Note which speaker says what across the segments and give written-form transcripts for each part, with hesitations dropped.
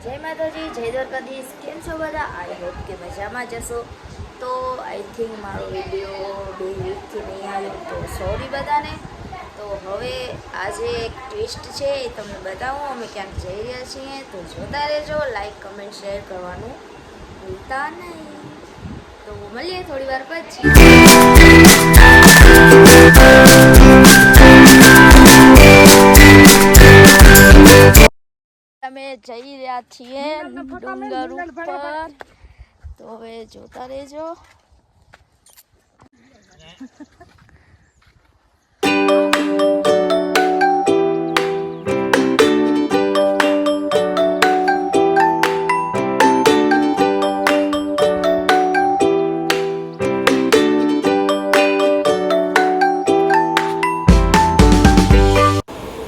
Speaker 1: જય માતાજી, જય દ્વારકાધીશ. કેમ છો બધા? આઈ હોપ કે મજામાં જશો. તો આઈ થિંક મારો વિડીયો 2 વીકથી નહીં આવ્યો, તો સોરી બધાને. તો હવે આજે એક ટ્વિસ્ટ છે, એ તમને બતાવું. અમે ક્યાંક જઈ રહ્યા છીએ, તો જોતા રહેજો. લાઈક, કમેન્ટ, શેર કરવાનું ભૂલતા નહીં. તો મળીએ થોડી વાર પછી. અમે જઈ રહ્યા છીએ ડુંગર ઉપર, તો હવે જોતા રહેજો.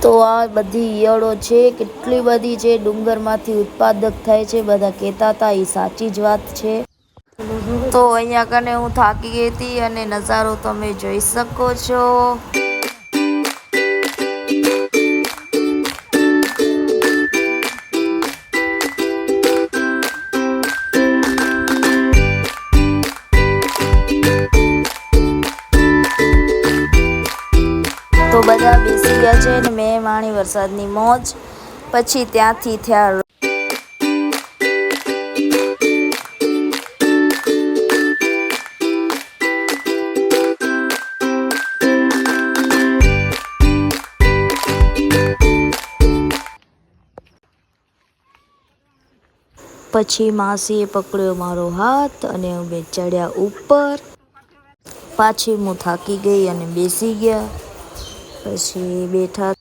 Speaker 1: તો આ બધી ઈયળો છે, કેટલી બધી છે, ડુંગરમાંથી ઉત્પાદક થાય છે. બધા કહેતા હતા, એ સાચી જ વાત છે. તો અહીંયા કને હું થાકી ગઈ હતી અને નજારો તમે જોઈ શકો છો. તો બધા બેસી ગયા છે ને મેં માણી વરસાદની મોજ. પછી ત્યાંથી થયા પછી માસીએ પકડ્યો મારો હાથ અને અમે ચડ્યા ઉપર. પાછી હું થાકી ગઈ અને બેસી ગયા. પછી બેઠા.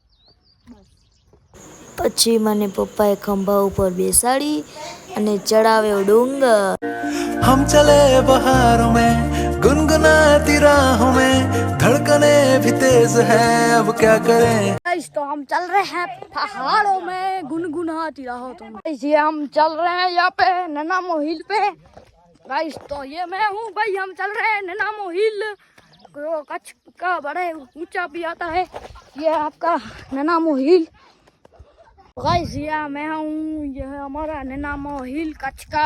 Speaker 1: પછી મને પપ્પાએ ખંભા ઉપર બેસાડી અને ચડાવ્યો ડુંગર.
Speaker 2: हम चले बहारों में गुनगुनाती राहों में धड़कने भी तेज है अब क्या करें.
Speaker 3: तो हम चल रहे हैं पहाड़ों में गुनगुनाती रहो तुम. ये हम चल रहे हैं यहाँ पे ननामो हिल पे. गाइस तो ये मैं हूँ भाई. हम चल रहे हैं ननामो हिल. कच्छ का बड़े ऊंचा भी आता है ये आपका ननामो हिल. गाइस ये मैं हूँ. ये है हमारा ननामो हिल. कच्छ का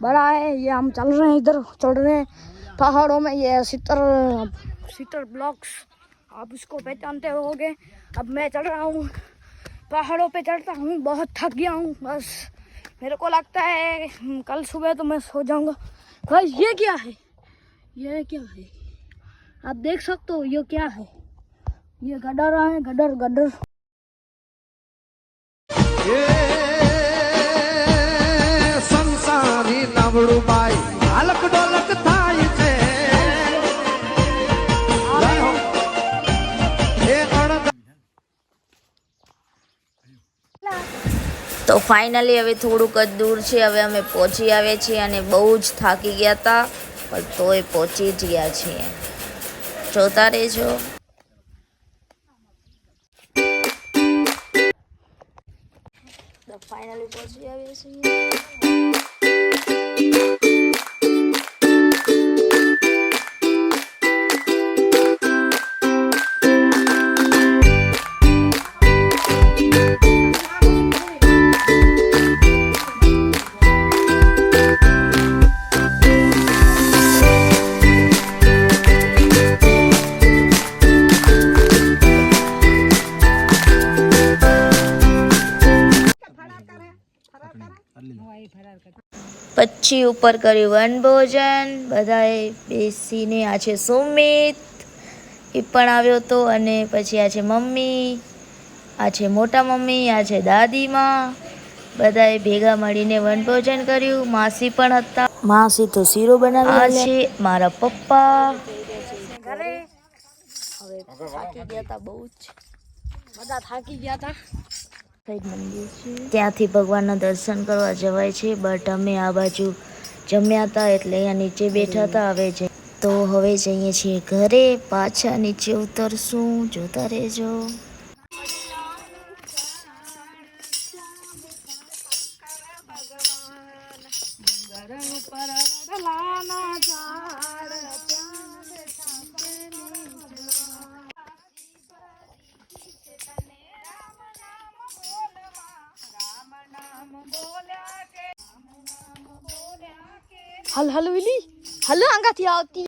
Speaker 3: बड़ा है. ये हम चल रहे हैं इधर चढ़ रहे हैं पहाड़ों में. ये सीटर ब्लॉक्स आप इसको पहचानते होगे. अब मैं चढ़ रहा हूँ पहाड़ों पे. चढ़ता हूँ, बहुत थक गया हूँ. बस मेरे को लगता है कल सुबह तो मैं सो जाऊँगा. भाई ये क्या है? ये क्या है? आप देख सकते हो ये क्या है? ये गडर है. गडर गडर
Speaker 2: संसारी नवड़ू बाई अलक डोलक थाई छे.
Speaker 1: તો ફાઇનલી હવે થોડુંક જ દૂર છે. હવે અમે પહોંચી આવ્યા છીએ અને બહુ જ થાકી ગયા હતા, પણ તોય પહોંચી જ ગયા છીએ. જોતા રહેજો. તો ફાઇનલી પહોંચી આવ્યા છીએ. પછી ઉપર કર્યું વનભોજન બધાએ બેસીને. આ છે સુમિત, એ પણ આવ્યો હતો. અને પછી આ છે મમ્મી, આ છે મોટા મમ્મી, આ છે દાદીમાં. બધાએ ભેગા મળીને વનભોજન કર્યું. માસી પણ હતા. માસી તો શીરો બનાવી. આ છે મારા પપ્પા.
Speaker 3: ઘરે
Speaker 1: હવે થાકી ગયા હતા બહુ જ.
Speaker 3: બધા થાકી ગયા હતા.
Speaker 1: ત્યાંથી ભગવાનના દર્શન કરવા જવાય છે, બટ અમે આ બાજુ જમ્યા હતા એટલે અહીંયા નીચે બેઠા હતા. હવે જઈએ છીએ ઘરે. પાછા નીચે ઉતરશું. જોતા રહેજો.
Speaker 3: બોલ્યા હલ વિલી હલ આંગાથી આવતી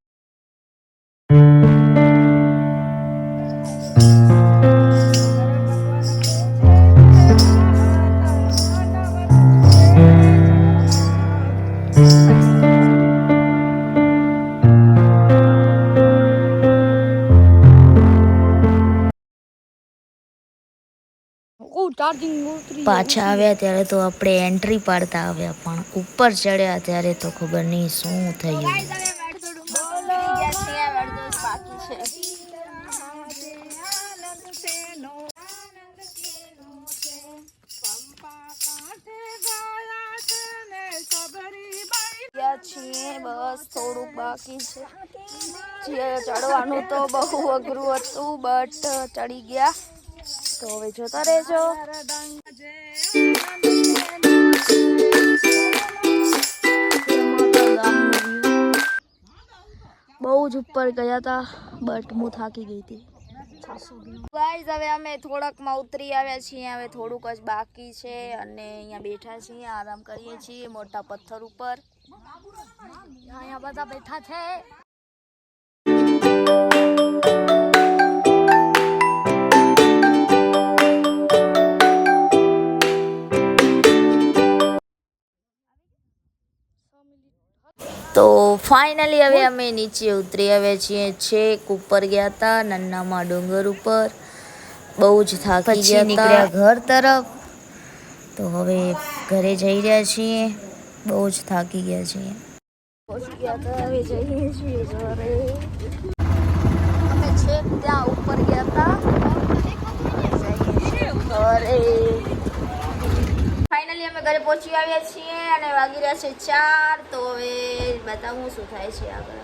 Speaker 1: પાછા આવ્યા ત્યારે તો આપણે એન્ટ્રી પાડતા આવ્યા, પણ ઉપર ચડ્યા ત્યારે તો ખબર નહીં શું થયું. બસ થોડુંક બાકી છે, ચડવાનું તો બહુ અઘરું હતું, બટ ચડી ગયા. તો હવે જોતા રહેજો. બહુ જ ઉપર ગયા હતા, બટ હું થાકી ગઈ હતી. ગાઈઝ હવે અમે થોડાકમાં ઉતરી આવ્યા છીએ, હવે થોડુંક જ બાકી છે અને અહીંયા બેઠા છીએ, આરામ કરીએ છીએ મોટા પથ્થર ઉપર.
Speaker 3: અહીંયા બધા બેઠા છે.
Speaker 1: તો ફાઇનલી હવે અમે નીચે ઉતરી આવ્યા છીએ, છેક ઉપર ગયા હતા નન્નામાં ડુંગર ઉપર. બહુ જ થાકી ગયા નીકળ્યા ઘર તરફ. તો હવે ઘરે જઈ રહ્યા છીએ, બહુ જ થાકી ગયા છીએ. પહોંચી ગયા હતા, હવે જઈએ છીએ ઘરે. અમે છેક ત્યાં ઉપર ગયા હતા, ઘરે. ફાઇનલી અમે ઘરે પહોંચી આવ્યા છીએ અને વાગી રહ્યા છે 4. તો હવે બતાવું શું થાય છે આગળ.